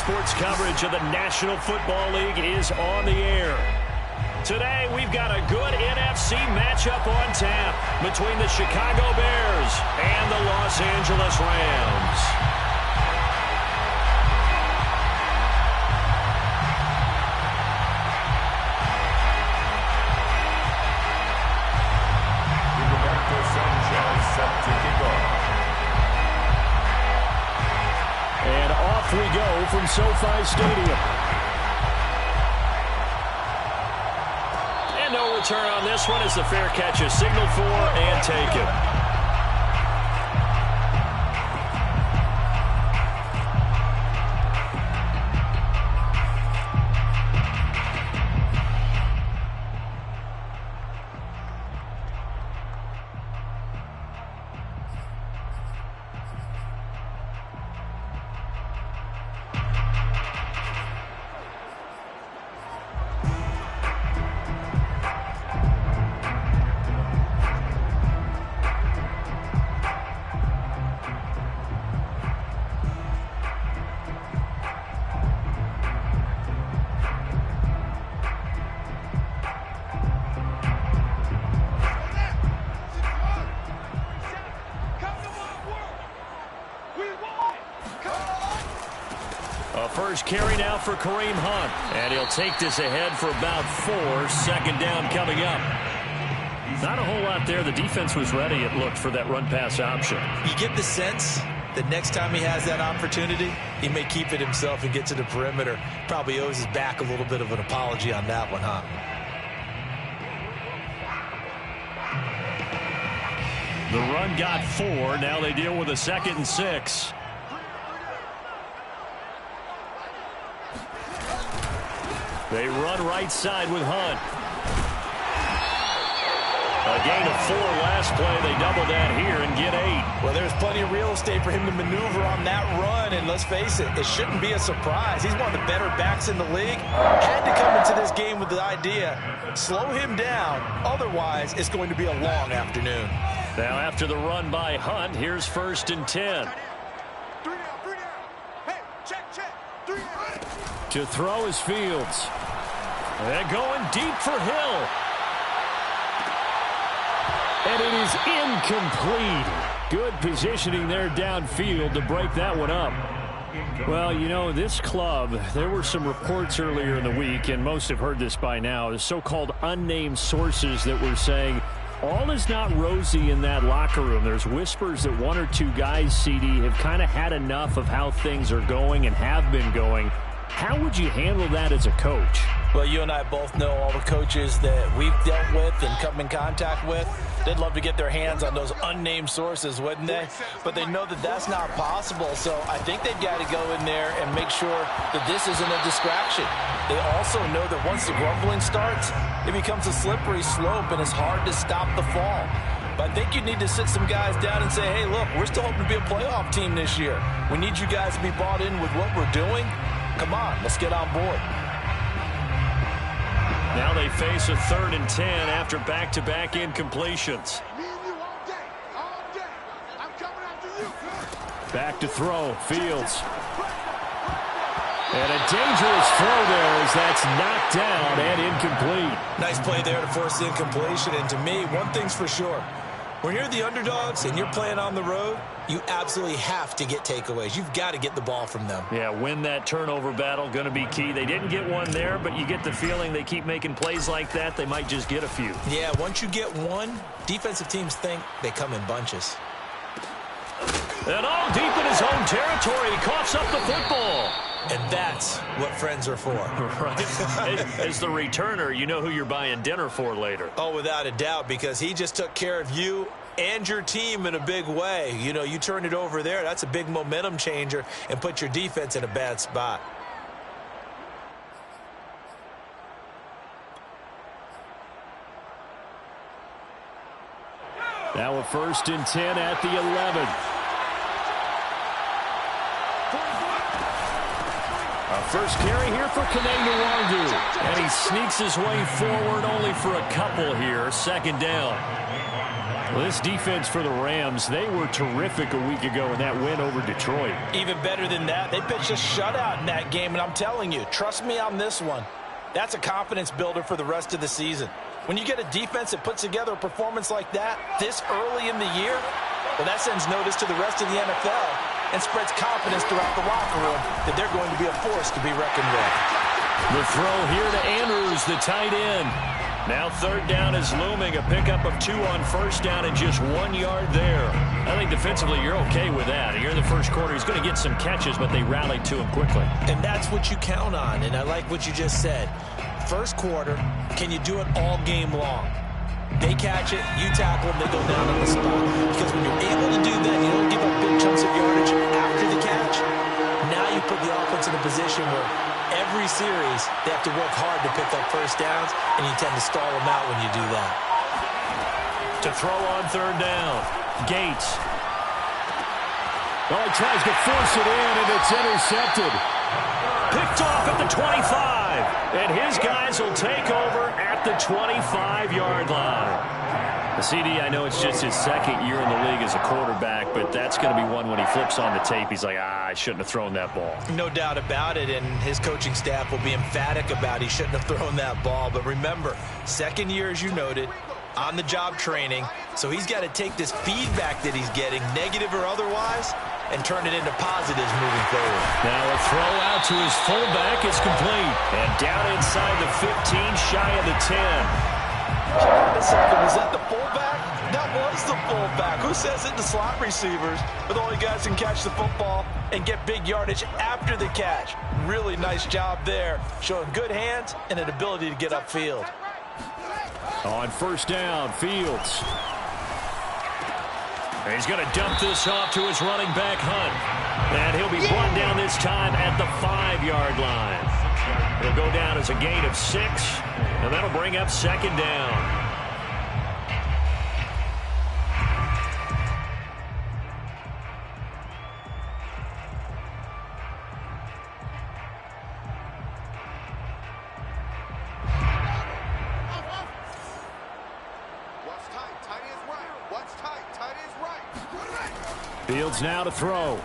sports coverage of the National Football League is on the air. Today, we've got a good NFC matchup on tap between the Chicago Bears and the Los Angeles Rams. And off we go from SoFi Stadium. And no return on this one as the fair catch is signaled for and taken. First carry now for Kareem Hunt. And he'll take this ahead for about 4. Second down coming up. Not a whole lot there. The defense was ready, it looked, for that run-pass option. You get the sense that next time he has that opportunity, he may keep it himself and get to the perimeter. Probably owes his back a little bit of an apology on that one, huh? The run got 4. Now they deal with a 2nd and 6. They run right side with Hunt. A gain of 4 last play. They double that here and get 8. Well, there's plenty of real estate for him to maneuver on that run. And let's face it, it shouldn't be a surprise. He's one of the better backs in the league. Had to come into this game with the idea, slow him down. Otherwise, it's going to be a long afternoon. Now after the run by Hunt, here's 1st and 10. To throw is Fields. They're going deep for Hill. And it is incomplete. Good positioning there downfield to break that one up. Well, you know, this club, there were some reports earlier in the week, and most have heard this by now, the so-called unnamed sources that were saying all is not rosy in that locker room. There's whispers that 1 or 2 guys, CD, have kind of had enough of how things are going and have been going. How would you handle that as a coach? Well, you and I both know all the coaches that we've dealt with and come in contact with. They'd love to get their hands on those unnamed sources, wouldn't they? But they know that that's not possible, so I think they've got to go in there and make sure that this isn't a distraction. They also know that once the grumbling starts, it becomes a slippery slope and it's hard to stop the fall. But I think you need to sit some guys down and say, hey, look, we're still hoping to be a playoff team this year. We need you guys to be bought in with what we're doing. Come on, let's get on board. Now they face a 3rd and 10 after back-to-back incompletions. Back to throw, Fields. And a dangerous throw there as that's knocked down and incomplete. Nice play there to force the incompletion. And to me, one thing's for sure. When you're the underdogs and you're playing on the road, you absolutely have to get takeaways. You've got to get the ball from them. Yeah, win that turnover battle, going to be key. They didn't get one there, but you get the feeling they keep making plays like that, they might just get a few. Yeah, once you get one, defensive teams think they come in bunches. And all deep in his own territory, he coughs up the football. And that's what friends are for. Right. As the returner, you know who you're buying dinner for later. Oh, without a doubt, because he just took care of you and your team in a big way. You know, you turn it over there, that's a big momentum changer and put your defense in a bad spot. Now a 1st and 10 at the 11. First carry here for Kaneng. And he sneaks his way forward only for a couple here. 2nd down. Well, this defense for the Rams, they were terrific a week ago in that win over Detroit. Even better than that, they pitched a shutout in that game, and I'm telling you, trust me on this one, that's a confidence builder for the rest of the season. When you get a defense that puts together a performance like that this early in the year, well, that sends notice to the rest of the NFL and spreads confidence throughout the locker room that they're going to be a force to be reckoned with. The throw here to Andrews, the tight end. Now third down is looming, a pickup of 2 on first down and just 1 yard there. I think defensively you're okay with that. Here in the first quarter, he's going to get some catches, but they rallied to him quickly. And that's what you count on, and I like what you just said. First quarter, can you do it all game long? They catch it, you tackle them, they go down on the spot. Because when you're able to do that, you don't give up big chunks of yardage after the catch. Now you put the offense in a position where every series they have to work hard to pick up first downs, and you tend to stall them out when you do that. To throw on third down, Gates. Oh, he tries to force it in, and it's intercepted. Picked off at the 25. And his guys will take over at the 25-yard line. The CD, I know it's just his second year in the league as a quarterback, but that's going to be one when he flips on the tape. He's like, I shouldn't have thrown that ball. No doubt about it, and his coaching staff will be emphatic about he shouldn't have thrown that ball. But remember, second year, as you noted, on-the-job training, so he's got to take this feedback that he's getting, negative or otherwise, and turn it into positives moving forward. Now a throw out to his fullback is complete. And down inside the 15, shy of the 10. Wait a second, was that the fullback? That was the fullback. Who says it to slot receivers? But only guys can catch the football and get big yardage after the catch. Really nice job there, showing good hands and an ability to get upfield. On first down, Fields. And he's going to dump this off to his running back, Hunt. And he'll be brought down this time at the 5-yard line. He'll go down as a gain of 6, and that'll bring up second down. Fields now to throw.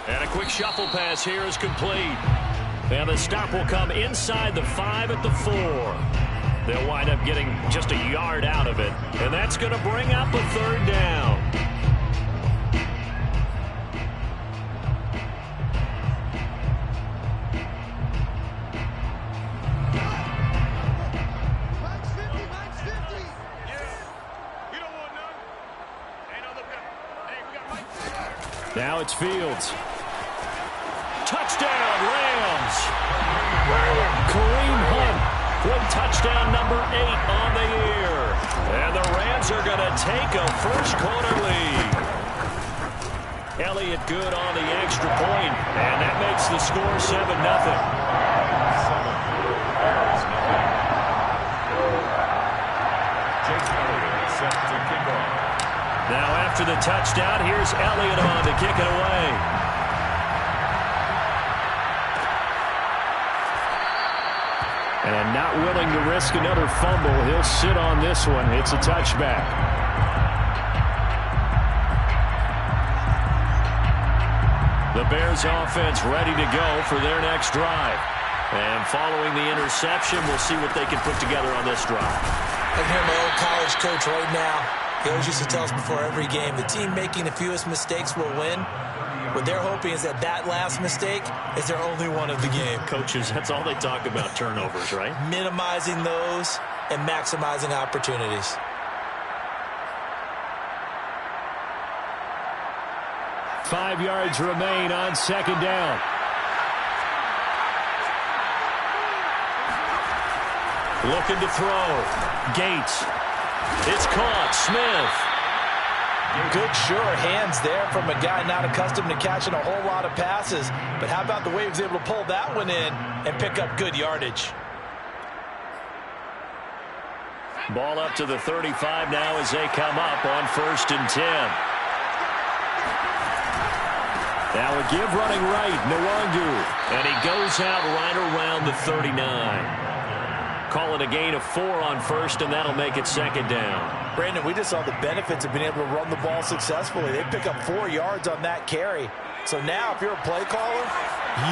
And a quick shuffle pass here is complete. And the stop will come inside the 5 at the 4. They'll wind up getting just a yard out of it. And that's going to bring up a third down. Now it's Fields. Touchdown, Rams. Kareem Hunt with touchdown number 8 on the year. And the Rams are going to take a first quarter lead. Elliott good on the extra point, and that makes the score 7-0. Now after the touchdown, here's Elliott on to kick it away. And not willing to risk another fumble, he'll sit on this one. It's a touchback. The Bears offense ready to go for their next drive. And following the interception, we'll see what they can put together on this drive. I hear my old college coach right now. He always used to tell us before every game, the team making the fewest mistakes will win. What they're hoping is that that last mistake is their only one of the game. Coaches, that's all they talk about, turnovers, right? Minimizing those and maximizing opportunities. Five yards remain on second down. Looking to throw. Gates. It's caught. Smith. Good, sure hands there from a guy not accustomed to catching a whole lot of passes. But how about the way he was able to pull that one in and pick up good yardage? Ball up to the 35 now as they come up on 1st and 10. Now a give running right, Nwangu. And he goes out right around the 39. call it a gain of 4 on first, and that'll make it second down. Brandon, we just saw the benefits of being able to run the ball successfully. They pick up 4 yards on that carry. So now if you're a play caller,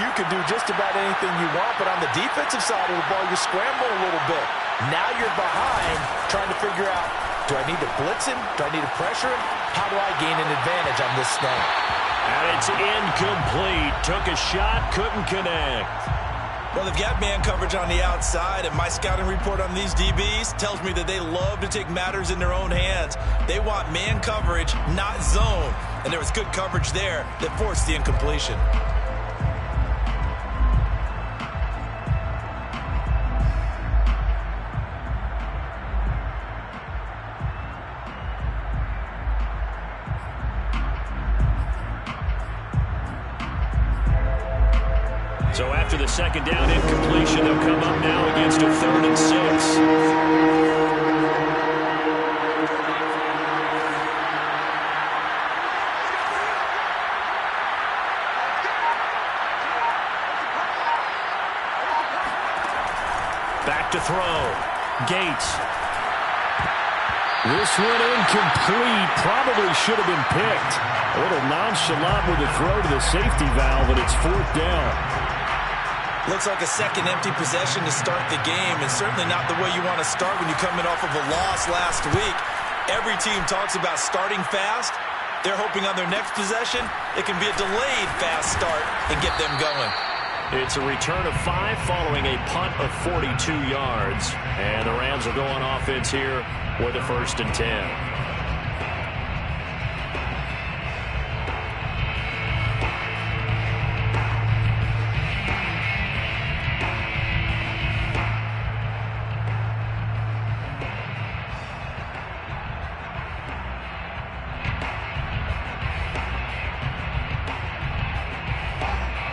you can do just about anything you want, but on the defensive side of the ball, you're scrambling a little bit. Now you're behind trying to figure out, do I need to blitz him? Do I need to pressure him? How do I gain an advantage on this snap? And it's incomplete. Took a shot, couldn't connect. Well, they've got man coverage on the outside, and my scouting report on these DBs tells me that they love to take matters in their own hands. They want man coverage, not zone. And there was good coverage there that forced the incompletion. So after the second down incompletion, they'll come up now against a 3rd and 6. Back to throw. Gates. This one incomplete. Probably should have been picked. A little nonchalant with the throw to the safety valve, and it's 4th down. Looks like a second empty possession to start the game, and certainly not the way you want to start when you're coming off of a loss last week. Every team talks about starting fast. They're hoping on their next possession it can be a delayed fast start and get them going. It's a return of 5 following a punt of 42 yards. And the Rams will go on offense here with a 1st and 10.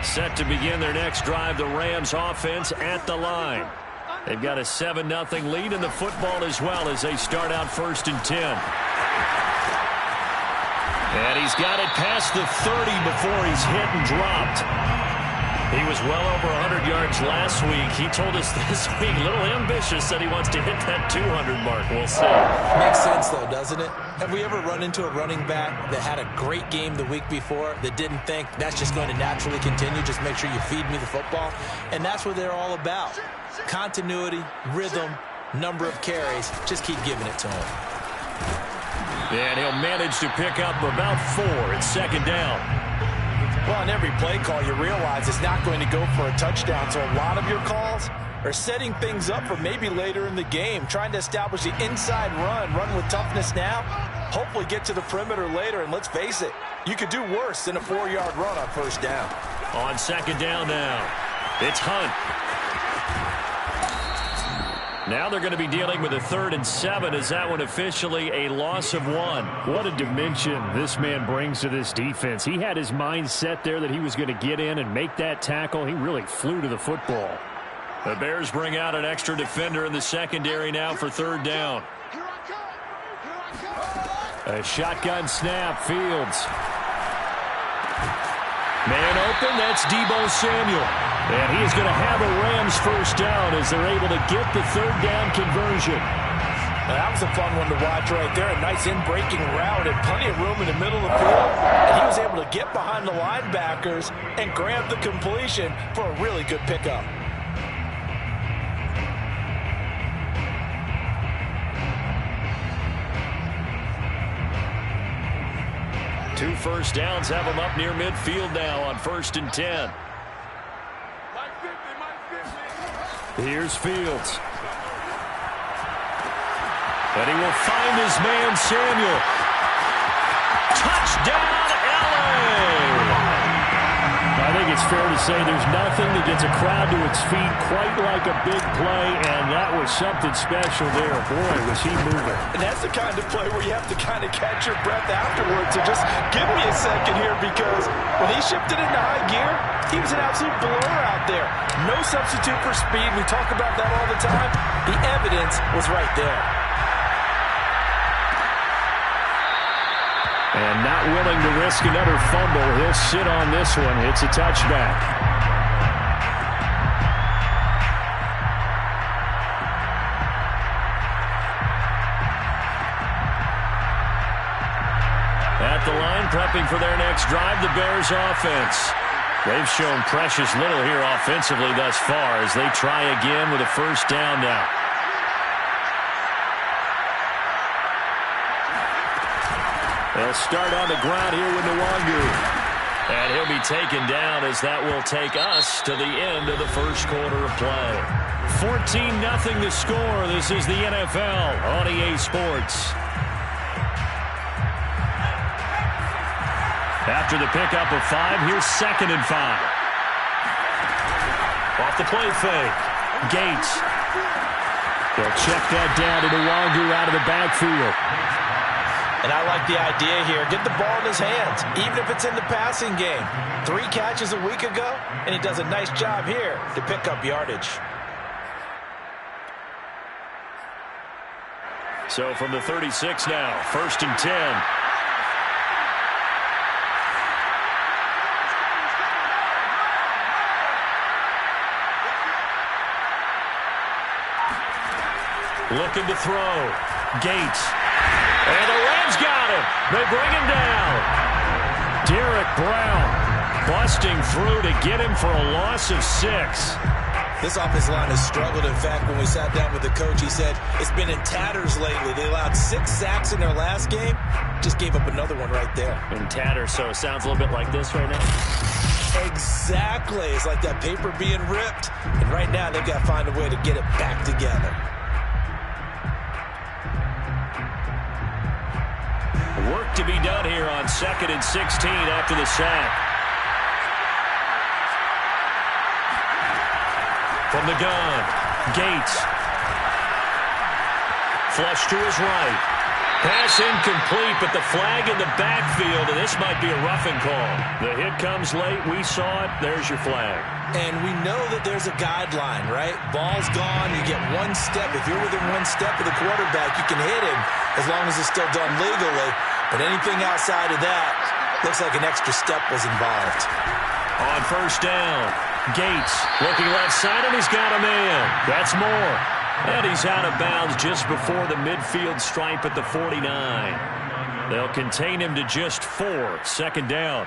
Set to begin their next drive, the Rams offense at the line. They've got a 7-0 lead in the football as well as they start out 1st and 10. And he's got it past the 30 before he's hit and dropped. He was well over 100 yards last week. He told us this week, a little ambitious, that he wants to hit that 200 mark. We'll see. Makes sense, though, doesn't it? Have we ever run into a running back that had a great game the week before that didn't think that's just going to naturally continue, just make sure you feed me the football? And that's what they're all about. Continuity, rhythm, number of carries. Just keep giving it to him. And he'll manage to pick up about 4 at 2nd down. Well, on every play call, you realize it's not going to go for a touchdown. So a lot of your calls are setting things up for maybe later in the game, trying to establish the inside run with toughness now, hopefully get to the perimeter later. And let's face it, you could do worse than a 4-yard run on 1st down. On 2nd down now, it's Hunt. Now they're going to be dealing with a 3rd and 7 as that one officially a loss of 1. What a dimension this man brings to this defense. He had his mind set there that he was going to get in and make that tackle. He really flew to the football. The Bears bring out an extra defender in the secondary now for 3rd down. A shotgun snap, Fields. Man open, that's Deebo Samuel. And he is going to have a Rams 1st down as they're able to get the 3rd down conversion. Now, that was a fun one to watch right there. A nice in-breaking route and plenty of room in the middle of the field. And he was able to get behind the linebackers and grab the completion for a really good pickup. Two 1st downs have him up near midfield now on 1st and 10. Here's Fields. And he will find his man, Samuel. Touchdown, LA! I think it's fair to say there's nothing that gets a crowd to its feet quite like a big play, and that was something special there. Boy, was he moving. And that's the kind of play where you have to kind of catch your breath afterwards. So just give me a second here, because when he shifted into high gear, he was an absolute blur out there. No substitute for speed. We talk about that all the time. The evidence was right there. And not willing to risk another fumble, he'll sit on this one. It's a touchback. At the line, prepping for their next drive, the Bears offense. They've shown precious little here offensively thus far as they try again with a first down now. They'll start on the ground here with Nwangu. And he'll be taken down as that will take us to the end of the first quarter of play. 14-0 the score. This is the NFL on EA Sports. After the pickup of 5, here's 2nd and 5. Off the play fake. Gates. They'll check that down to Nwangu out of the backfield. And I like the idea here. Get the ball in his hands, even if it's in the passing game. 3 catches a week ago, and he does a nice job here to pick up yardage. So from the 36 now, 1st and 10. Looking to throw. Gates. And the Rams got him. They bring him down. Derek Brown busting through to get him for a loss of 6. This offensive line has struggled. In fact, when we sat down with the coach, he said it's been in tatters lately. They allowed 6 sacks in their last game. Just gave up another one right there. In tatters, so it sounds a little bit like this right now. Exactly. It's like that paper being ripped. And right now, they've got to find a way to get it back together. Work to be done here on 2nd and 16 after the sack. From the gun, Gates. Flush to his right. Pass incomplete, but the flag in the backfield, and this might be a roughing call. The hit comes late. We saw it. There's your flag. And we know that there's a guideline, right? Ball's gone. You get 1 step. If you're within 1 step of the quarterback, you can hit him as long as it's still done legally. But anything outside of that looks like an extra step was involved. On 1st down, Gates looking left side, and he's got a man. That's more. And he's out of bounds just before the midfield stripe at the 49. They'll contain him to just 4. 2nd down.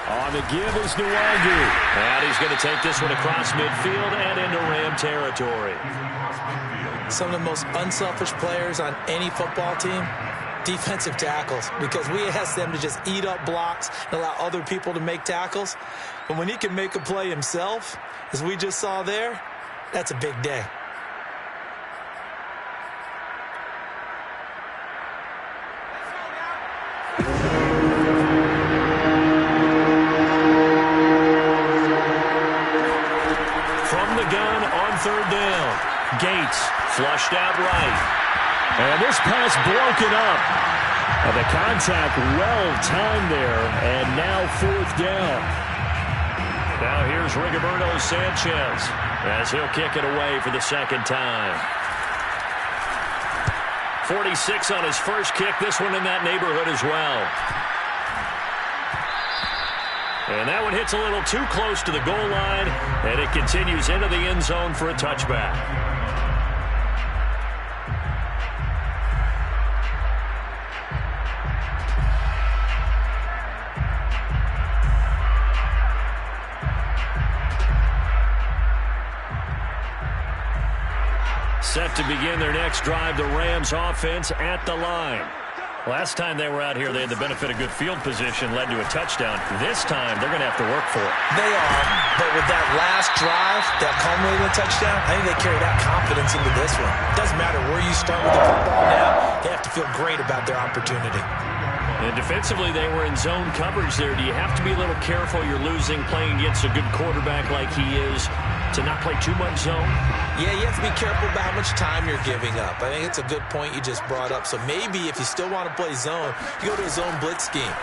On the give is Nwangu. And he's going to take this one across midfield and into Ram territory. Some of the most unselfish players on any football team, defensive tackles, because we ask them to just eat up blocks and allow other people to make tackles. But when he can make a play himself, as we just saw there, that's a big day. Gates flushed out right. And this pass broken up. And the contact well timed there. And now 4th down. Now here's Rigoberto Sanchez as he'll kick it away for the 2nd time. 46 on his first kick. This one in that neighborhood as well. And that one hits a little too close to the goal line. And it continues into the end zone for a touchback. Set to begin their next drive, the Rams offense at the line. Last time they were out here, they had the benefit of good field position, led to a touchdown. This time, they're going to have to work for it. They are, but with that last drive, that culminated in a touchdown, I think they carry that confidence into this one. It doesn't matter where you start with the football now. They have to feel great about their opportunity. And defensively, they were in zone coverage there. Do you have to be a little careful? You're losing, playing against a good quarterback like he is, to not play too much zone? Yeah, you have to be careful about how much time you're giving up. I think it's a good point you just brought up. So maybe if you still want to play zone, you go to a zone blitz scheme.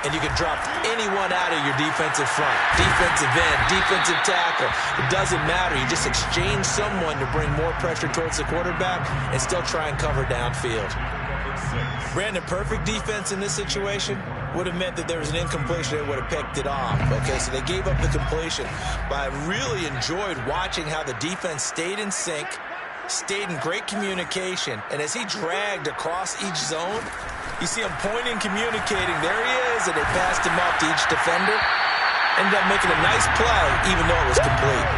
And you can drop anyone out of your defensive front, defensive end, defensive tackle. It doesn't matter. You just exchange someone to bring more pressure towards the quarterback and still try and cover downfield. Brandon, perfect defense in this situation would have meant that there was an incompletion. They would have picked it off. Okay, so they gave up the completion. But I really enjoyed watching how the defense stayed in sync, stayed in great communication, and as he dragged across each zone, you see him pointing, communicating. There he is, and they passed him off to each defender. Ended up making a nice play, even though it was complete.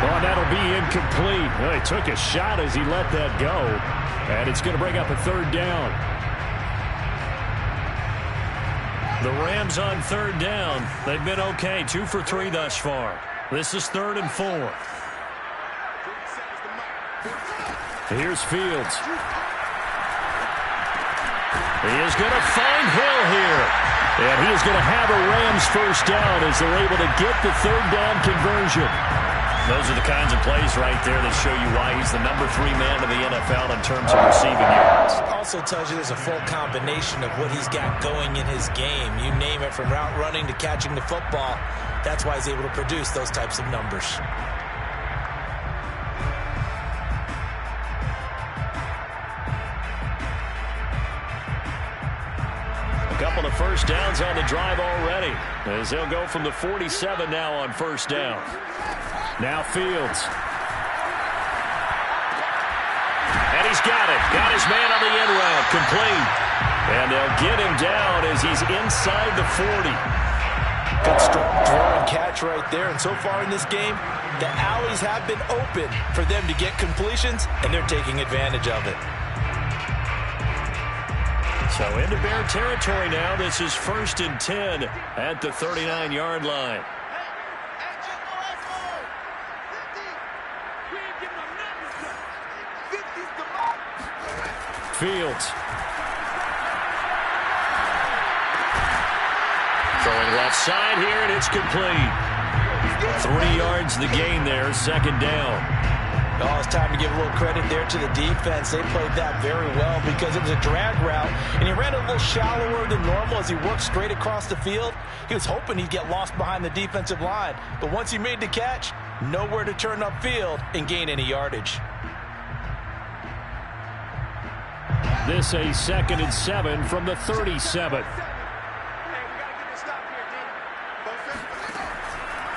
Well, that'll be incomplete. Well, he took a shot as he let that go, and it's going to bring up a third down. The Rams on third down. They've been okay, 2 for 3 thus far. This is 3rd and 4. Here's Fields. He is going to find Hill here. And he is going to have a Rams first down as they're able to get the third down conversion. Those are the kinds of plays right there that show you why he's the number 3 man in the NFL in terms of receiving yards. Also tells you there's a full combination of what he's got going in his game. You name it, from route running to catching the football. That's why he's able to produce those types of numbers. A couple of first downs on the drive already, as they'll go from the 47 now on first down. Now Fields. And he's got it. Got his man on the end route. Complete. And they'll get him down as he's inside the 40. Good strong throw and catch right there. And so far in this game, the alleys have been open for them to get completions, and they're taking advantage of it. So into Bear territory now. This is 1st and 10 at the 39-yard line. Fields. Throwing left side here, and it's complete. 3 yards the gain there, 2nd down. Oh, it's time to give a little credit there to the defense. They played that very well because it was a drag route, and he ran a little shallower than normal as he worked straight across the field. He was hoping he'd get lost behind the defensive line, but once he made the catch, nowhere to turn upfield and gain any yardage. This a 2nd and 7 from the 37.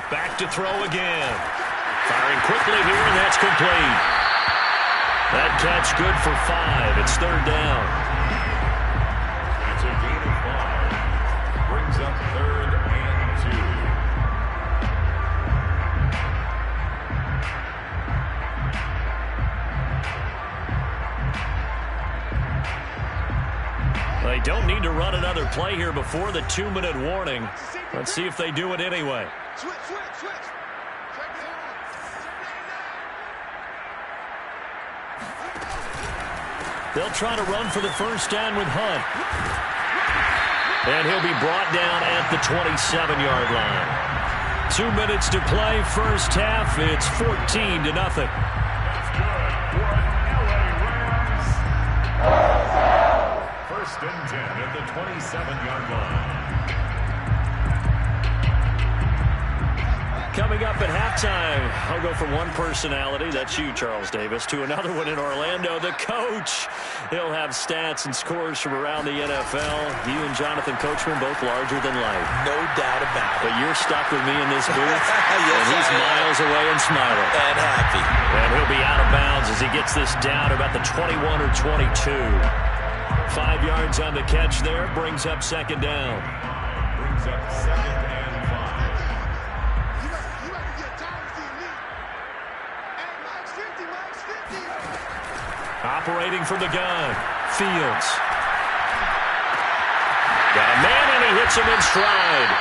Back to throw again. Firing quickly here, and that's complete. That catch good for 5. It's 3rd down. It's a gain of 5. Brings up 3rd and 2. They don't need to run another play here before the 2-minute warning. Let's see if they do it anyway. Switch. They'll try to run for the first down with Hunt. And he'll be brought down at the 27-yard line. 2 minutes to play, first half. It's 14-0. That's good for the LA Rams. 1st and 10 at the 27-yard line. Coming up at halftime, I'll go from one personality, that's you, Charles Davis, to another one in Orlando, the coach. He'll have stats and scores from around the NFL. You and Jonathan Coachman, both larger than life. No doubt about it. But you're stuck with me in this booth, yes, and he's miles away and smiling. And happy. And he'll be out of bounds as he gets this down about the 21 or 22. 5 yards on the catch there, brings up 2nd down. Brings up 2nd and 5. Operating from the gun, Fields. Got a man, and he hits him in stride.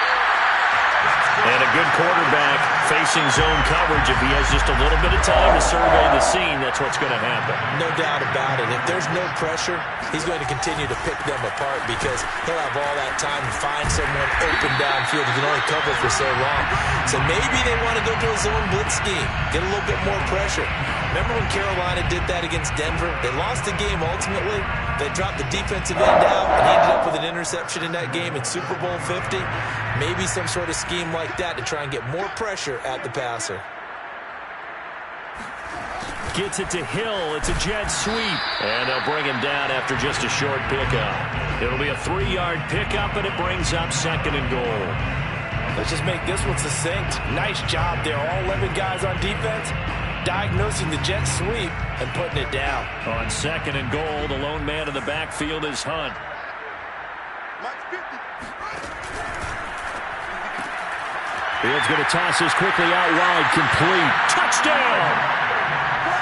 And a good quarterback facing zone coverage. If he has just a little bit of time to survey the scene, that's what's going to happen. No doubt about it. If there's no pressure, he's going to continue to pick them apart because he'll have all that time to find someone open downfield. He can only cover for so long. So maybe they want to go to a zone blitz scheme, get a little bit more pressure. Remember when Carolina did that against Denver? They lost the game ultimately. They dropped the defensive end out and ended up with an interception in that game in Super Bowl 50. Maybe some sort of scheme like that to try and get more pressure at the passer. gets it to Hill. It's a jet sweep. And they'll bring him down after just a short pickup. It'll be a 3-yard pickup, and it brings up 2nd and goal. Let's just make this one succinct. Nice job there. All 11 guys on defense diagnosing the jet sweep and putting it down. On 2nd and goal, the lone man in the backfield is Hunt. Field's going to toss this quickly out wide. Complete. Touchdown!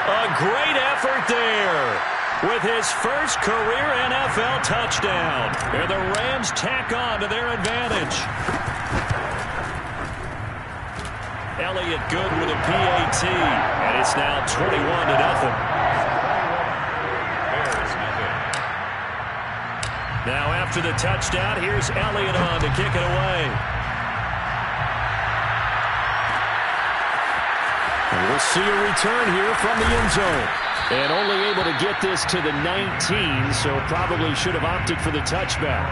A great effort there with his first career NFL touchdown. And the Rams tack on to their advantage. Elliott good with a PAT. And it's now 21-0. Now after the touchdown, here's Elliott on to kick it away. We'll see a return here from the end zone. And only able to get this to the 19, so probably should have opted for the touchback.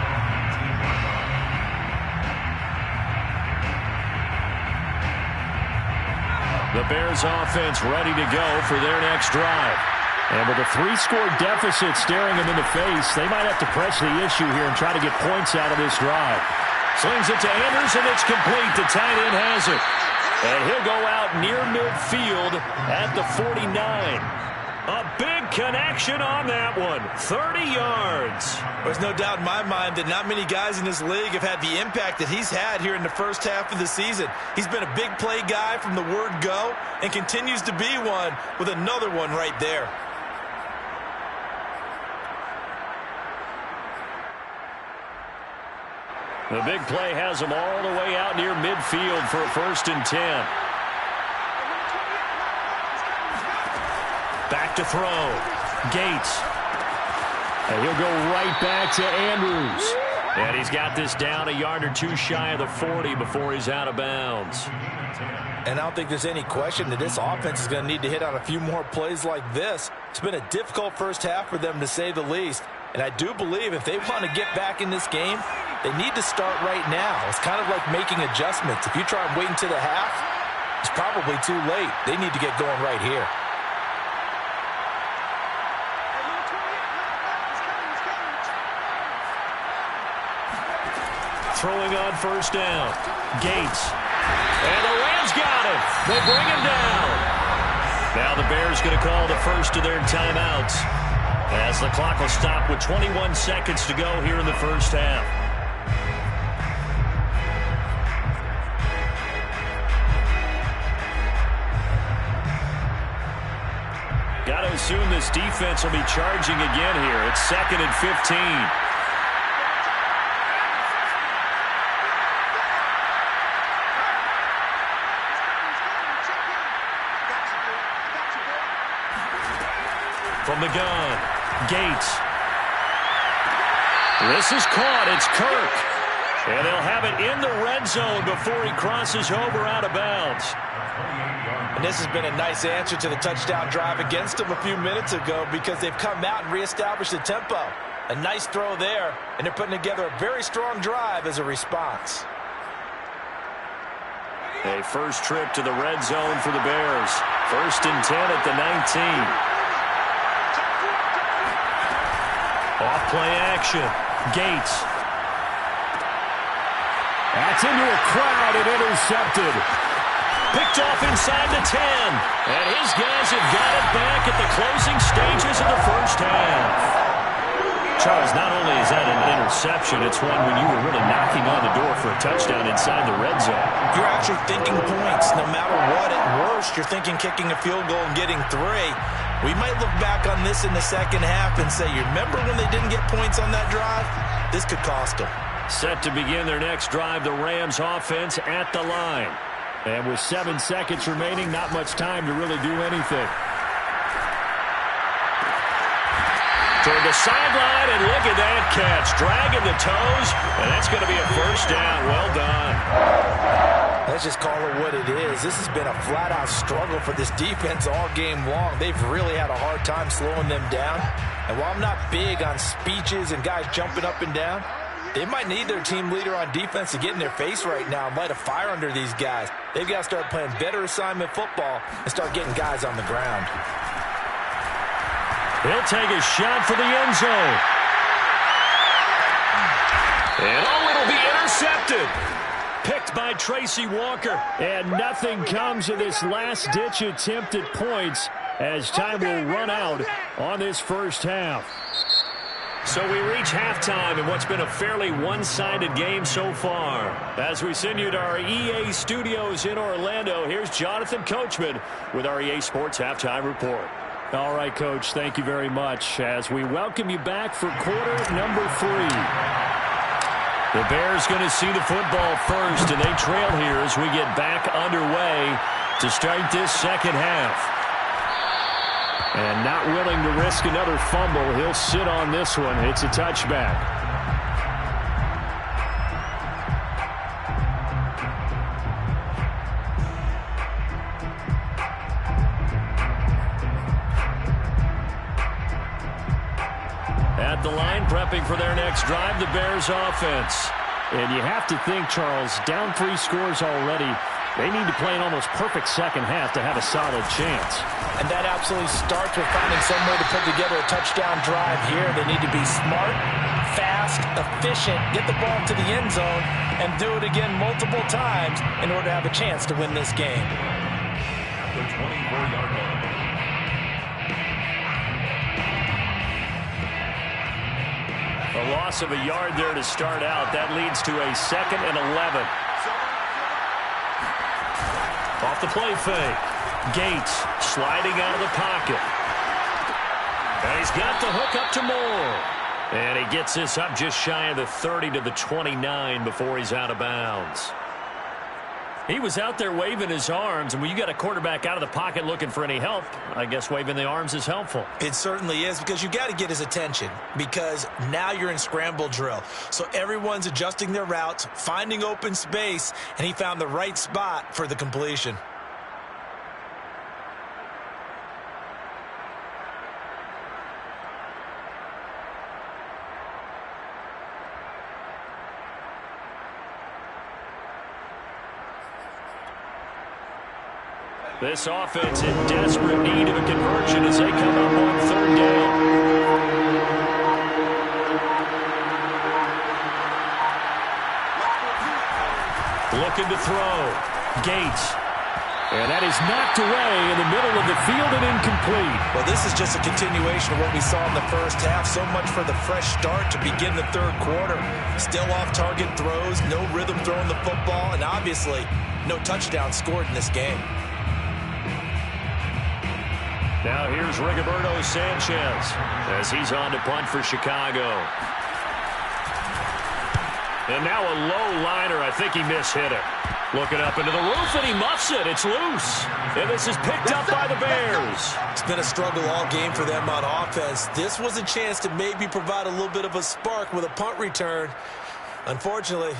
The Bears offense ready to go for their next drive. And with a 3-score deficit staring them in the face, they might have to press the issue here and try to get points out of this drive. Slings it to Anderson. It's complete. The tight end has it. And he'll go out near midfield at the 49. A big connection on that one. 30 yards. There's no doubt in my mind that not many guys in this league have had the impact that he's had here in the first half of the season. He's been a big play guy from the word go and continues to be one with another one right there. The big play has him all the way out near midfield for a 1st and 10. Back to throw. Gates. And he'll go right back to Andrews. And he's got this down a yard or two shy of the 40 before he's out of bounds. And I don't think there's any question that this offense is going to need to hit on a few more plays like this. It's been a difficult first half for them, to say the least. And I do believe if they want to get back in this game, they need to start right now. It's kind of like making adjustments. If you try and wait until the half, it's probably too late. They need to get going right here. Throwing on 1st down. Gates. And the Rams got him. They bring him down. Now the Bears going to call the first of their timeouts, as the clock will stop with 21 seconds to go here in the first half. Got to assume this defense will be charging again here. It's 2nd and 15. From the gun, Gates. This is caught. It's Kirk. And they'll have it in the red zone before he crosses over out of bounds. And this has been a nice answer to the touchdown drive against them a few minutes ago, because they've come out and reestablished the tempo. A nice throw there, and they're putting together a very strong drive as a response. A first trip to the red zone for the Bears. 1st and 10 at the 19. Off-play action. Gates. That's into a crowd and intercepted. Picked off inside the 10. And his guys have got it back at the closing stages of the first half. Charles, not only is that an interception, it's one when you were really knocking on the door for a touchdown inside the red zone. You're actually thinking points. No matter what, at worst, you're thinking kicking a field goal and getting 3. We might look back on this in the second half and say, you remember when they didn't get points on that drive? This could cost them. Set to begin their next drive, the Rams offense at the line. And with 7 seconds remaining, not much time to really do anything. Toward the sideline, and look at that catch. Dragging the toes, and that's going to be a 1st down. Well done. Let's just call it what it is. This has been a flat-out struggle for this defense all game long. They've really had a hard time slowing them down. And while I'm not big on speeches and guys jumping up and down, they might need their team leader on defense to get in their face right now and light a fire under these guys. They've got to start playing better assignment football and start getting guys on the ground. He'll take a shot for the end zone. And it'll be intercepted. Picked by Tracy Walker. And nothing comes of this last-ditch attempt at points as time will run out on this first half. So we reach halftime in what's been a fairly one-sided game so far. As we send you to our EA studios in Orlando, here's Jonathan Coachman with our EA Sports Halftime Report. All right, Coach, thank you very much as we welcome you back for quarter number 3. The Bears going to see the football first, and they trail here as we get back underway to start this second half. And not willing to risk another fumble, he'll sit on this one. It's a touchback. At the line, prepping for their next drive, the Bears offense. And you have to think, Charles, down 3 scores already. They need to play an almost perfect second half to have a solid chance. And that absolutely starts with finding some way to put together a touchdown drive here. They need to be smart, fast, efficient, get the ball to the end zone, and do it again multiple times in order to have a chance to win this game. The 24-yard line. A loss of a yard there to start out. That leads to a 2nd and 11. Off the play fake. Gates sliding out of the pocket. And he's got the hook up to Moore. And he gets this up just shy of the 30 to the 29 before he's out of bounds. He was out there waving his arms, and when you got a quarterback out of the pocket looking for any help, I guess waving the arms is helpful. It certainly is, because you got to get his attention, because now you're in scramble drill. So everyone's adjusting their routes, finding open space, and he found the right spot for the completion. This offense in desperate need of a conversion as they come up on 3rd down. Looking to throw. Gates. And that is knocked away in the middle of the field and incomplete. Well, this is just a continuation of what we saw in the first half. So much for the fresh start to begin the 3rd quarter. Still off-target throws, no rhythm throwing the football, and obviously no touchdown scored in this game. Now here's Rigoberto Sanchez as he's on to punt for Chicago. And now a low liner. I think he mishit it. Looking up into the roof, and he muffs it. It's loose. And this is picked up by the Bears. It's been a struggle all game for them on offense. This was a chance to maybe provide a little bit of a spark with a punt return. Unfortunately,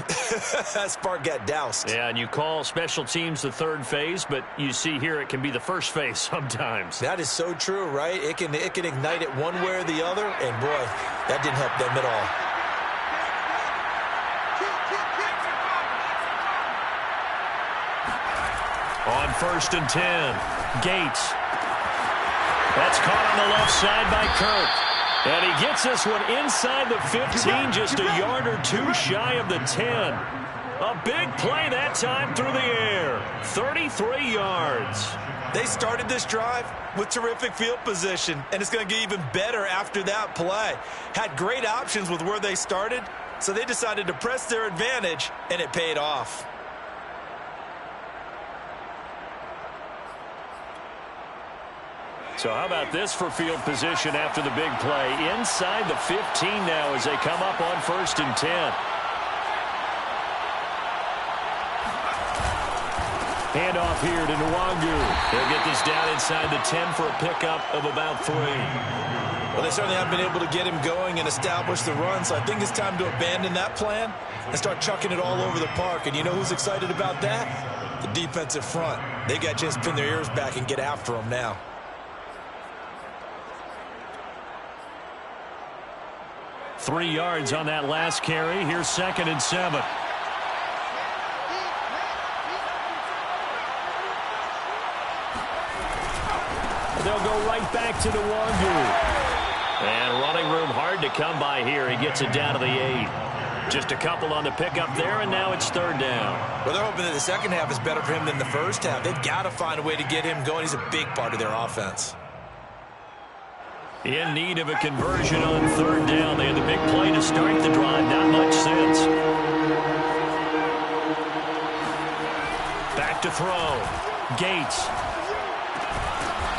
that spark got doused. Yeah, and you call special teams the 3rd phase, but you see here it can be the 1st phase sometimes. That is so true, right? It can ignite it one way or the other, and boy, that didn't help them at all. On 1st and 10, Gates. That's caught on the left side by Kirk. And he gets this one inside the 15, just a yard or 2 shy of the 10. A big play that time through the air. 33 yards. They started this drive with terrific field position, and it's going to get even better after that play. Had great options with where they started, so they decided to press their advantage, and it paid off. So how about this for field position after the big play? Inside the 15 now as they come up on 1st and 10. Handoff here to Nwangu. They'll get this down inside the 10 for a pickup of about 3. Well, they certainly haven't been able to get him going and establish the run, so I think it's time to abandon that plan and start chucking it all over the park. And you know who's excited about that? The defensive front. They got a chance to pin their ears back and get after him now. 3 yards on that last carry. Here's 2nd and 7. They'll go right back to Nwangu. And running room hard to come by here. He gets it down to the 8. Just a couple on the pickup there, and now it's third down. Well, they're hoping that the second half is better for him than the first half. They've got to find a way to get him going. He's a big part of their offense. In need of a conversion on third down. They had the big play to start the drive. Not much sense. Back to throw. Gates.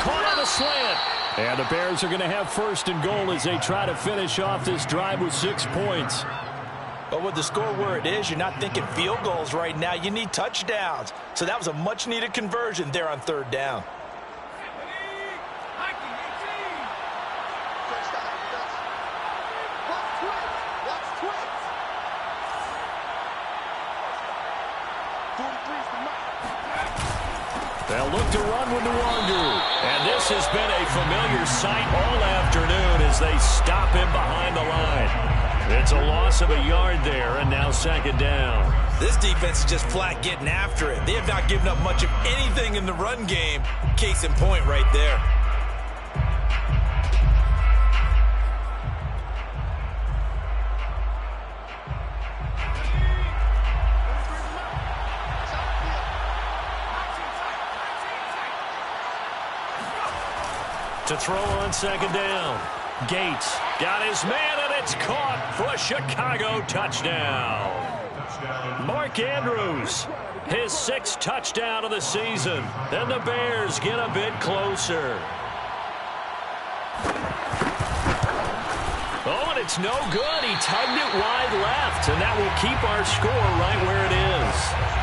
Caught on the slant. And the Bears are going to have first and goal as they try to finish off this drive with 6 points. But with the score where it is, you're not thinking field goals right now. You need touchdowns. So that was a much-needed conversion there on third down. They'll look to run with Nwangu. And this has been a familiar sight all afternoon as they stop him behind the line. It's a loss of a yard there, and now second down. This defense is just flat getting after it. They have not given up much of anything in the run game. Case in point right there. To throw on second down. Gates got his man, and it's caught for a Chicago touchdown. Mark Andrews, his 6th touchdown of the season. And the Bears get a bit closer. Oh, and it's no good. He tugged it wide left, and that will keep our score right where it is.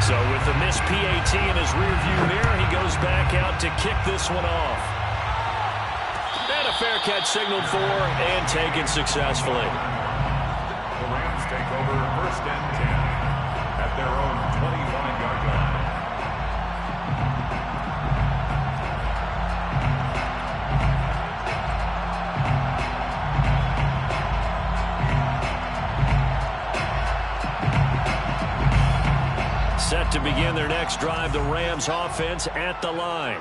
So with the missed PAT in his rearview mirror, he goes back out to kick this one off. And a fair catch signaled for and taken successfully. The Rams take over first and 10 at their own 25-yard line. Set to begin their next drive, the Rams offense at the line.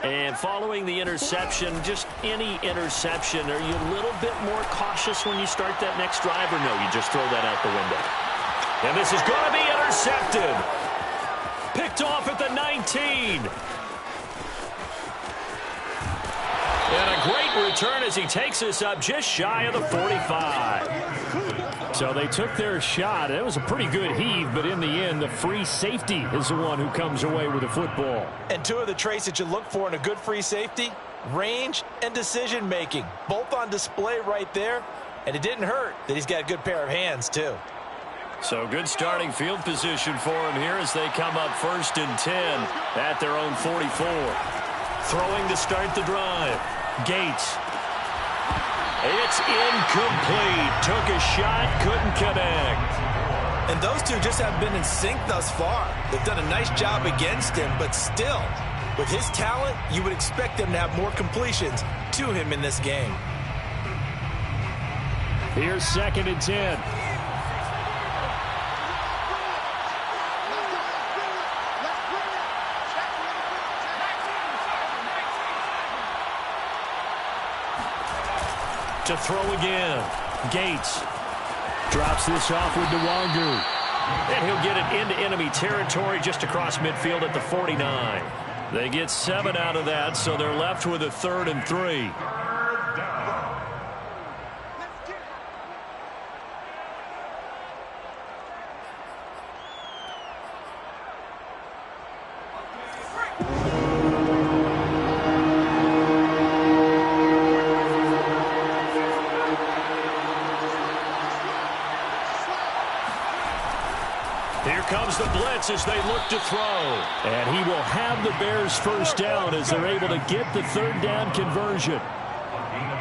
And following the interception, just any interception, are you a little bit more cautious when you start that next drive, or no, you just throw that out the window? And this is going to be intercepted. Picked off at the 19. And a great return as he takes this up just shy of the 45. So they took their shot. It was a pretty good heave, but in the end, the free safety is the one who comes away with the football. And two of the traits that you look for in a good free safety, range and decision-making, both on display right there. And it didn't hurt that he's got a good pair of hands, too. So good starting field position for him here as they come up first and 10 at their own 44. Throwing to start the drive. Gates. It's incomplete. Took a shot, couldn't connect. And those two just haven't been in sync thus far. They've done a nice job against him, but still, with his talent, you would expect them to have more completions to him in this game. Here's second and 10. To throw again. Gates drops this off with Nwangu. And he'll get it into enemy territory just across midfield at the 49. They get 7 out of that, so they're left with a 3rd and 3. Comes the blitz as they look to throw. And he will have the Bears first down as they're able to get the 3rd down conversion.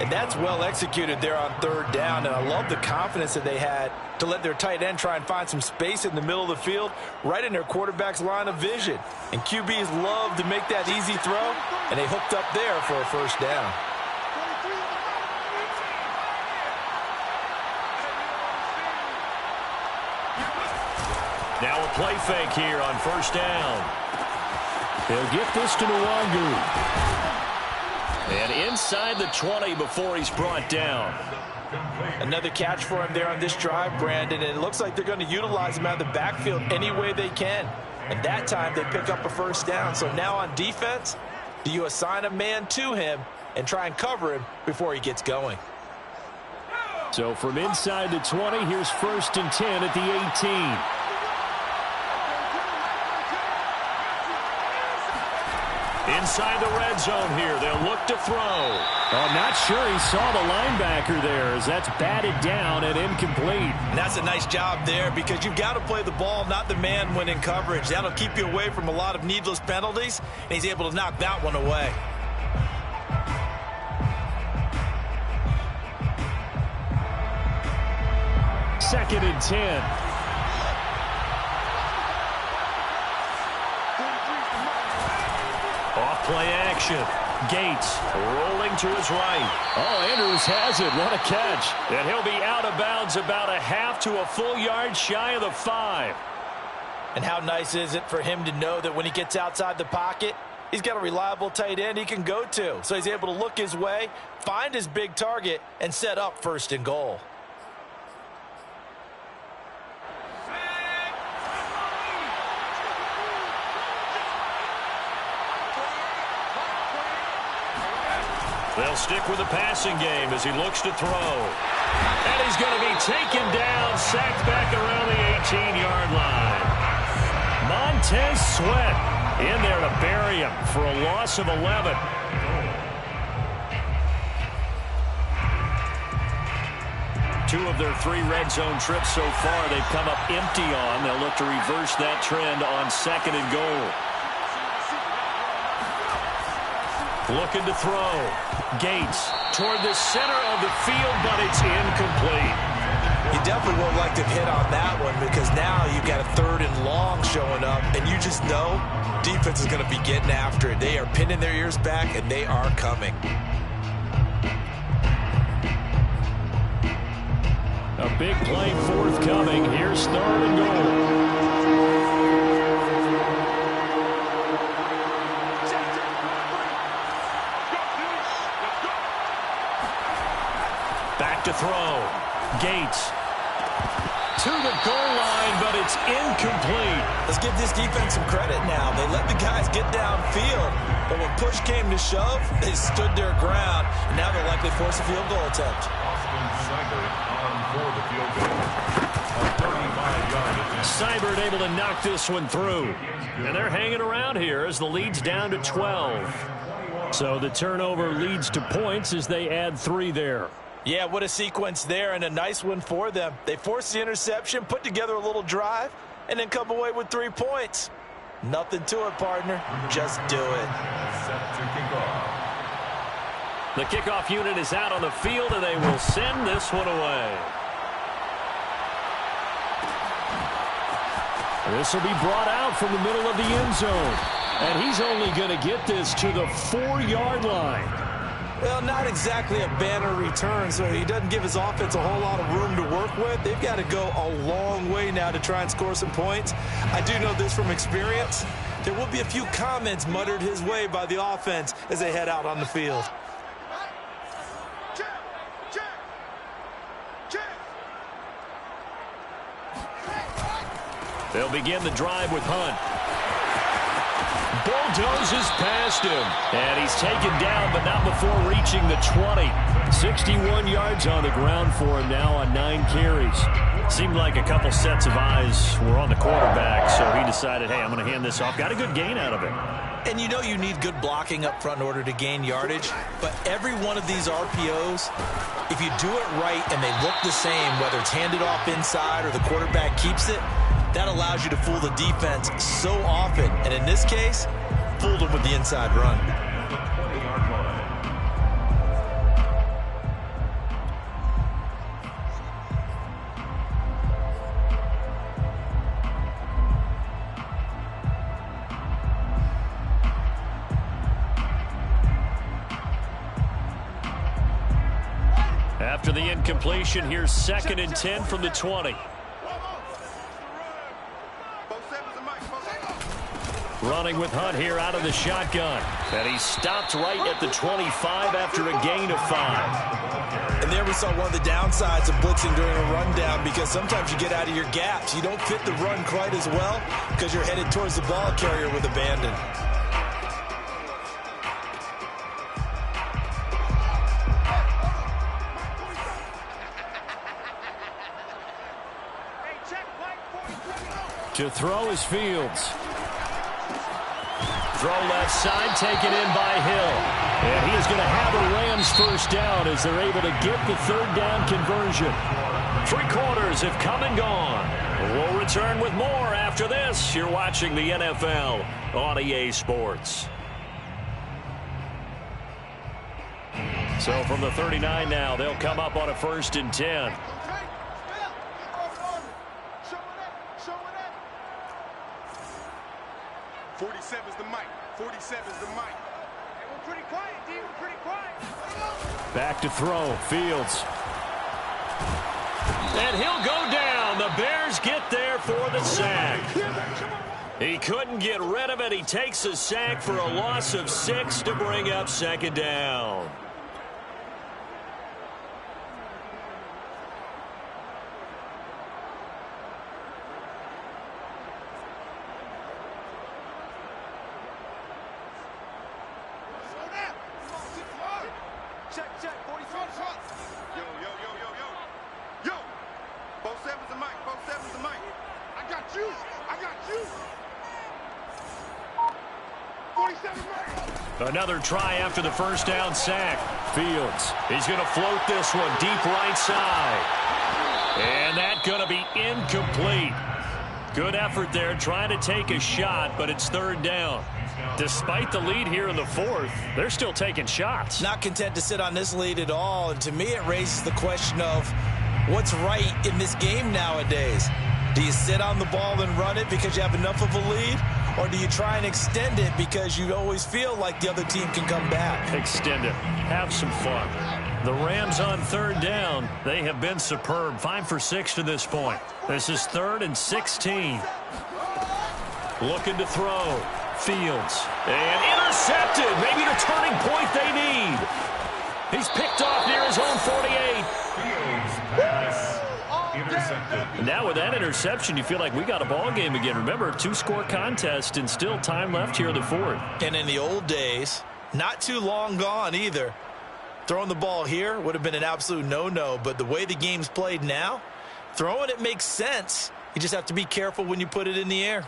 And that's well executed there on 3rd down. And I love the confidence that they had to let their tight end try and find some space in the middle of the field, right in their quarterback's line of vision. And QBs love to make that easy throw, and they hooked up there for a first down. Now a play fake here on first down. They'll get this to Nwangu. And inside the 20 before he's brought down. Another catch for him there on this drive, Brandon, and it looks like they're going to utilize him out of the backfield any way they can. And that time they pick up a first down. So now on defense, do you assign a man to him and try and cover him before he gets going? So from inside the 20, here's 1st and 10 at the 18. Inside the red zone here. They'll look to throw. I'm not sure he saw the linebacker there as that's batted down and incomplete. And that's a nice job there because you've got to play the ball, not the man when in coverage. That'll keep you away from a lot of needless penalties, and he's able to knock that one away. Second and 10. Off play action. Gates rolling to his right. Oh, Andrews has it. What a catch. And he'll be out of bounds about a half to a full yard shy of the 5. And how nice is it for him to know that when he gets outside the pocket, he's got a reliable tight end he can go to. So he's able to look his way, find his big target, and set up 1st and goal. They'll stick with the passing game as he looks to throw. And he's going to be taken down, sacked back around the 18-yard line. Montez Sweat in there to bury him for a loss of 11. Two of their 3 red zone trips so far they've come up empty on. They'll look to reverse that trend on 2nd and goal. Looking to throw. Gates toward the center of the field, but it's incomplete. You definitely won't like to hit on that one because now you've got a 3rd and long showing up, and you just know defense is going to be getting after it. They are pinning their ears back, and they are coming. A big play forthcoming. Here's 3rd and goal. Back to throw. Gates to the goal line, but it's incomplete. Let's give this defense some credit now. They let the guys get downfield, but when push came to shove, they stood their ground, and now they'll likely force a field goal attempt. Seibert able to knock this one through. And they're hanging around here as the lead's down to 12. So the turnover leads to points as they add 3 there. Yeah, what a sequence there, and a nice one for them. They forced the interception, put together a little drive, and then come away with 3 points. Nothing to it, partner. Just do it. The kickoff unit is out on the field, and they will send this one away. This will be brought out from the middle of the end zone. And he's only going to get this to the 4-yard line. Well, not exactly a banner return, so he doesn't give his offense a whole lot of room to work with. They've got to go a long way now to try and score some points. I do know this from experience. There will be a few comments muttered his way by the offense as they head out on the field. They'll begin the drive with Hunt. Bulldozes past him. And he's taken down, but not before reaching the 20. 61 yards on the ground for him now on 9 carries. Seemed like a couple sets of eyes were on the quarterback, so he decided, hey, I'm going to hand this off. Got a good gain out of it. And you know you need good blocking up front in order to gain yardage, but every one of these RPOs, if you do it right and they look the same, whether it's handed off inside or the quarterback keeps it, that allows you to fool the defense so often. And in this case, fooled them with the inside run. After the incompletion, here's 2nd and 10 from the 20. Running with Hunt here out of the shotgun. And he stopped right at the 25 after a gain of 5. And there we saw one of the downsides of blitzing during a rundown, because sometimes you get out of your gaps. You don't fit the run quite as well because you're headed towards the ball carrier with abandon. To throw is Fields. Throw left side, taken in by Hill. And he is going to have a Rams first down as they're able to get the third down conversion. 3 quarters have come and gone. We'll return with more after this. You're watching the NFL on EA Sports. So from the 39 now, they'll come up on a 1st and 10. 47's the mic. 47's the mic. Hey, we're pretty quiet, D. We're pretty quiet. Back to throw. Fields. And he'll go down. The Bears get there for the sack. He couldn't get rid of it. He takes a sack for a loss of 6 to bring up 2nd down. Check, 47. Yo. 47's the mic. 47's the mic. I got you. 47's mic. Another try after the first down sack. Fields. He's going to float this one deep right side. And that's going to be incomplete. Good effort there trying to take a shot, but it's 3rd down. Despite the lead here in the 4th, they're still taking shots. Not content to sit on this lead at all. And to me, it raises the question of what's right in this game nowadays. Do you sit on the ball and run it because you have enough of a lead? Or do you try and extend it because you always feel like the other team can come back? Extend it. Have some fun. The Rams on 3rd down. They have been superb. 5 for 6 to this point. This is 3rd and 16. Looking to throw. Fields. And intercepted. Maybe the turning point they need. He's picked off near his own 48. Fields pass intercepted. And now with that interception, you feel like we got a ball game again. Remember, 2-score contest and still time left here in the 4th. And in the old days, not too long gone either, throwing the ball here would have been an absolute no-no. But the way the game's played now, throwing it makes sense. You just have to be careful when you put it in the air.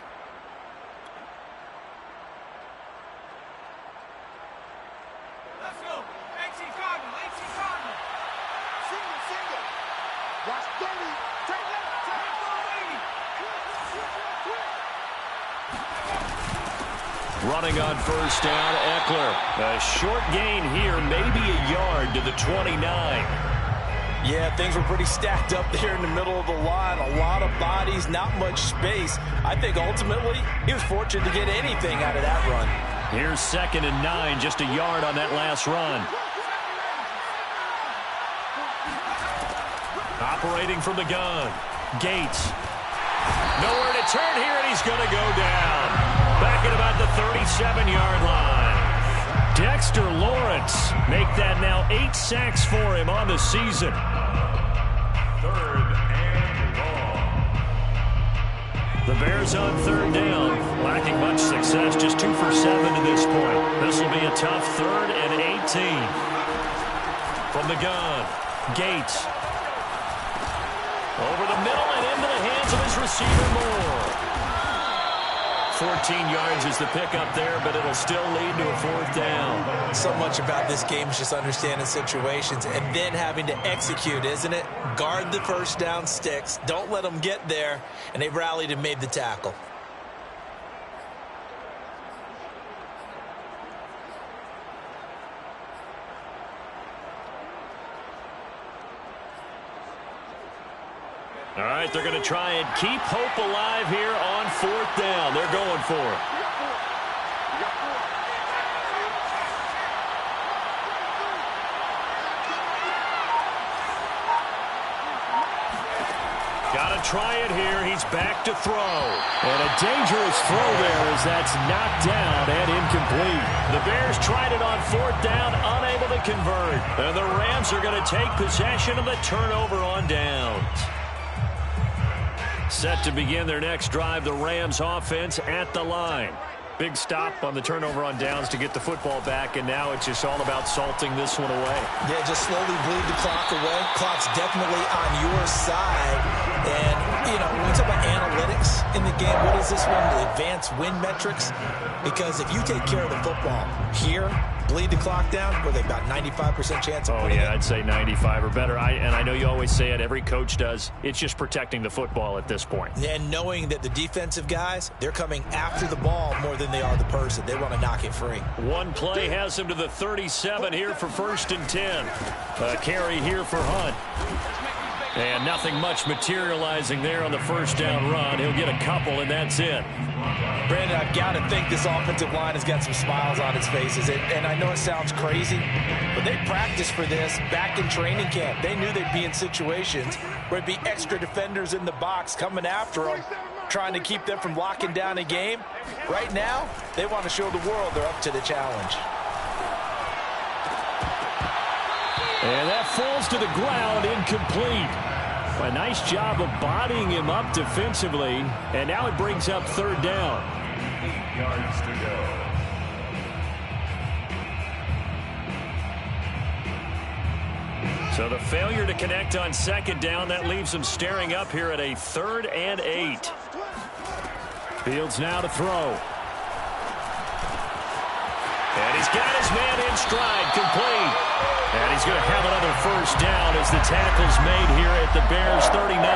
Running on 1st down, Eckler. A short gain here, maybe a yard to the 29. Yeah, things were pretty stacked up there in the middle of the line. A lot of bodies, not much space. I think ultimately he was fortunate to get anything out of that run. Here's 2nd and 9, just a yard on that last run. Operating from the gun. Gates. Nowhere to turn here, and he's going to go down. Back at about the 37-yard line. Dexter Lawrence make that now 8 sacks for him on the season. 3rd and long. The Bears on 3rd down. Lacking much success, just 2 for 7 to this point. This will be a tough 3rd and 18. From the gun, Gates. Over the middle and into the hands of his receiver Moore. 14 yards is the pickup there, but it'll still lead to a 4th down. So much about this game is just understanding situations and then having to execute, isn't it? Guard the first down sticks. Don't let them get there. And they rallied and made the tackle. All right, they're going to try and keep hope alive here on 4th down. They're going for it. Got a try it here. He's back to throw. And a dangerous throw there as that's knocked down and incomplete. The Bears tried it on 4th down, unable to convert. And the Rams are going to take possession of the turnover on downs. Set to begin their next drive, the Rams offense at the line. Big stop on the turnover on downs to get the football back, and now it's just all about salting this one away. Yeah, just slowly bleed the clock away. Clock's definitely on your side. And, you know, when we talk about analytics in the game, what is this one? The advanced win metrics? Because if you take care of the football here, bleed the clock down, were they about 95% chance of winning it? I'd say 95 or better. And I know you always say it, every coach does. It's just protecting the football at this point. And knowing that the defensive guys, they're coming after the ball more than they are the person. They want to knock it free. One play has him to the 37 here for 1st and 10. A carry here for Hunt. And nothing much materializing there on the 1st down run. He'll get a couple, and that's it. Brandon, I've got to think this offensive line has got some smiles on its faces. And I know it sounds crazy, but they practiced for this back in training camp. They knew they'd be in situations where it'd be extra defenders in the box coming after them, trying to keep them from locking down a game. Right now, they want to show the world they're up to the challenge. And that falls to the ground, incomplete. A nice job of bodying him up defensively, and now it brings up 3rd down. 8 yards to go. So the failure to connect on 2nd down, that leaves him staring up here at a 3rd and 8. Fields now to throw. And he's got his man in stride, complete. And he's going to have another 1st down as the tackle's made here at the Bears 39.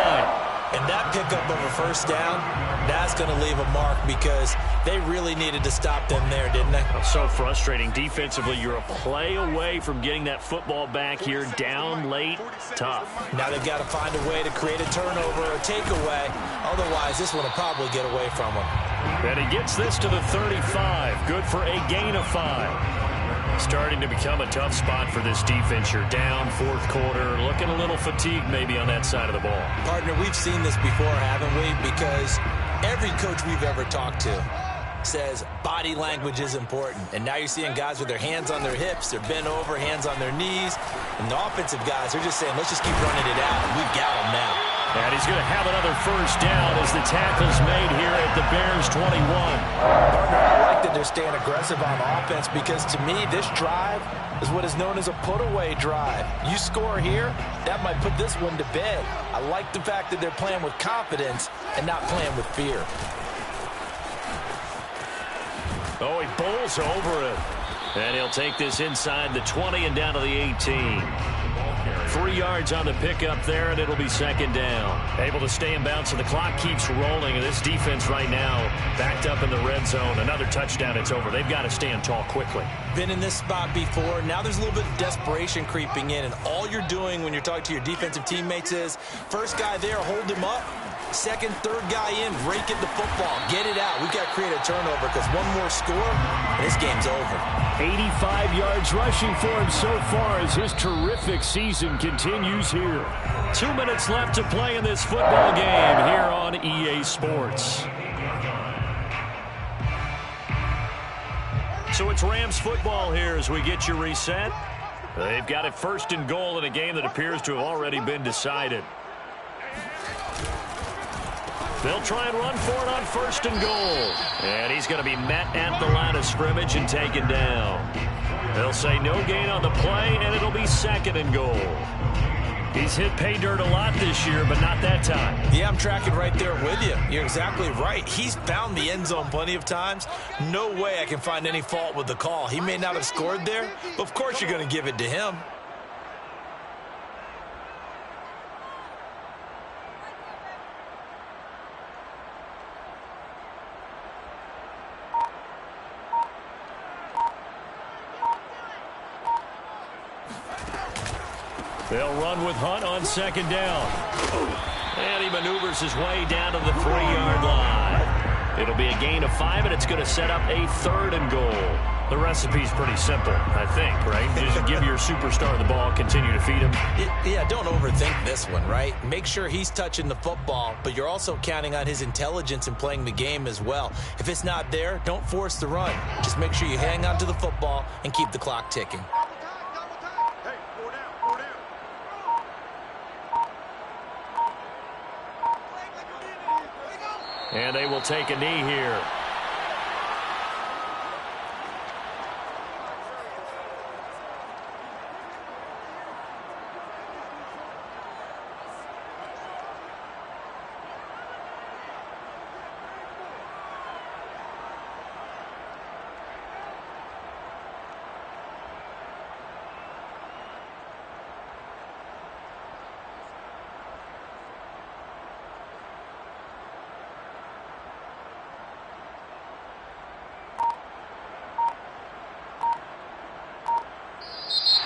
And that pickup of a 1st down, that's going to leave a mark because they really needed to stop them there, didn't they? So frustrating. Defensively, you're a play away from getting that football back here, down late, tough. Now they've got to find a way to create a turnover or a takeaway. Otherwise, this one will probably get away from them. And he gets this to the 35. Good for a gain of 5. Starting to become a tough spot for this defense. You're down 4th quarter, looking a little fatigued maybe on that side of the ball. Partner, we've seen this before, haven't we? Because every coach we've ever talked to says body language is important. And now you're seeing guys with their hands on their hips, they're bent over, hands on their knees. And the offensive guys are just saying, let's just keep running it out. And we've got them now. And he's going to have another 1st down as the tackle's made here at the Bears 21. Partner, I like that they're staying aggressive on offense because to me, this drive is what is known as a put-away drive. You score here, that might put this one to bed. I like the fact that they're playing with confidence and not playing with fear. Oh, he bowls over it. And he'll take this inside the 20 and down to the 18. 3 yards on the pickup there, and it'll be 2nd down. Able to stay in bounds, so the clock keeps rolling. And this defense right now backed up in the red zone. Another touchdown, it's over. They've got to stand tall quickly. Been in this spot before. Now there's a little bit of desperation creeping in. And all you're doing when you're talking to your defensive teammates is, first guy there, hold him up. Second, third guy in, rake at the football. Get it out. We've got to create a turnover because one more score, and this game's over. 85 yards rushing for him so far as his terrific season continues here. 2 minutes left to play in this football game here on EA Sports. So it's Rams football here as we get you reset. They've got it 1st and goal in a game that appears to have already been decided. They'll try and run for it on 1st and goal. And he's going to be met at the line of scrimmage and taken down. They'll say no gain on the play, and it'll be 2nd and goal. He's hit pay dirt a lot this year, but not that time. Yeah, I'm tracking right there with you. You're exactly right. He's found the end zone plenty of times. No way I can find any fault with the call. He may not have scored there, but of course you're going to give it to him. They'll run with Hunt on 2nd down. And he maneuvers his way down to the 3-yard line. It'll be a gain of 5, and it's going to set up a 3rd and goal. The recipe's pretty simple, I think, right? Just give your superstar the ball, continue to feed him. Yeah, don't overthink this one, right? Make sure he's touching the football, but you're also counting on his intelligence in playing the game as well. If it's not there, don't force the run. Just make sure you hang on to the football and keep the clock ticking. Hey, 4 down, 4 down. And they will take a knee here.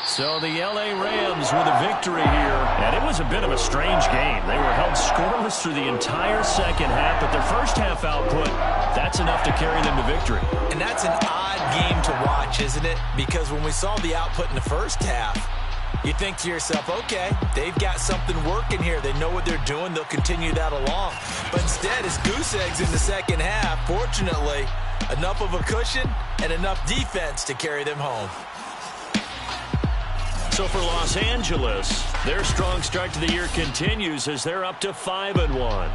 So the L.A. Rams with a victory here. And it was a bit of a strange game. They were held scoreless through the entire second half, but their first half output, that's enough to carry them to victory. And that's an odd game to watch, isn't it? Because when we saw the output in the first half, you think to yourself, okay, they've got something working here. They know what they're doing. They'll continue that along. But instead, it's goose eggs in the second half. Fortunately, enough of a cushion and enough defense to carry them home. So for Los Angeles, their strong start to the year continues as they're up to 5-1.